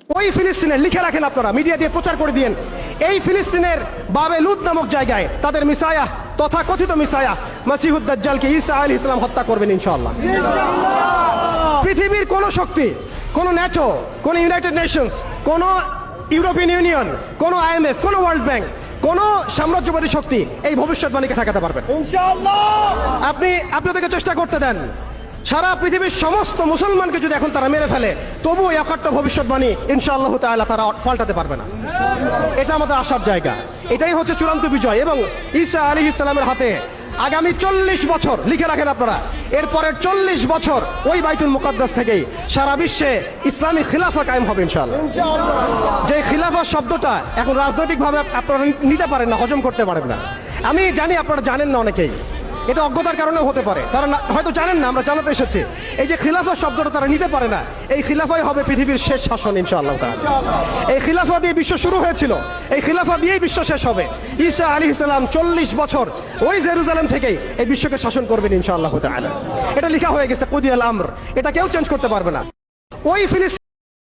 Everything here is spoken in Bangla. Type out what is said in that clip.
ওই ফিলিস্তিনের লিখে রাখেন আপনারা, মিডিয়া দিয়ে প্রচার করে দিয়েন, এই ফিলিস্তিনের বাবে লুত নামক জায়গায় তাদের মিসায়া, তথা কথিত মিসায়া মাসিহুদ দাজ্জালকে ঈসা আলাইহিস সালাম হত্যা করবেন ইনশাআল্লাহ। পৃথিবীর কোন শক্তি, কোন ন্যাটো, কোন ইউনাইটেড নেশনস, কোন ইউরোপিয়ান ইউনিয়ন, কোন IMF, কোন ওয়ার্ল্ড ব্যাংক, কোন সাম্রাজ্যবাদী শক্তি এই ভবিষ্যৎবাণীকে ঠেকাতে পারবে ইনশাআল্লাহ। আপনি ওদেরকে চেষ্টা করতে দেন, সারা পৃথিবীর সমস্ত মুসলমানকে যদি এখন তারা মেরে ফেলে, তবুও এই অকাট্য ভবিষ্যৎবাণী ইনশাআল্লাহ তাআলা তারা পাল্টাতে পারবে না। এটা আমাদের আশার জায়গা, এটাই হচ্ছে চূড়ান্ত বিজয়। এবং ঈসা আলাইহিস সালামের হাতে আগামী 40 বছর লিখে রাখেন আপনারা, এরপরের 40 বছর ওই বাইতুল মুকাদ্দাস থেকেই সারা বিশ্বে ইসলামী খিলাফা কায়েম হবে ইনশাআল্লাহ। যে খিলাফা শব্দটা এখন রাজনৈতিকভাবে আপনারা নিতে পারেন না, হজম করতে পারেন না। আমি জানি আপনারা জানেন না, অনেকেই এটা অজ্ঞতার কারণেও হতে পারে, তারা হয়তো জানেন না, আমরা জানাতে এসেছি। এই যে খিলাফা শব্দটা তারা নিতে পারে না, এই খিলাফাই হবে পৃথিবীর শেষ শাসন ইনশাআল্লাহ তাআলা। এই খিলাফা দিয়ে বিশ্ব শুরু হয়েছিল, এই খিলাফা দিয়েই বিশ্ব শেষ হবে। ঈসা আলাইহিস সালাম 40 বছর ওই জেরুজালেম থেকেই এই বিশ্বকে শাসন করবেন ইনশাআল্লাহ তাআলা। এটা লেখা হয়ে গেছে কুদিয়াল আমর, এটা কেউ চেঞ্জ করতে পারবে না। ওই ফিলিস্তিন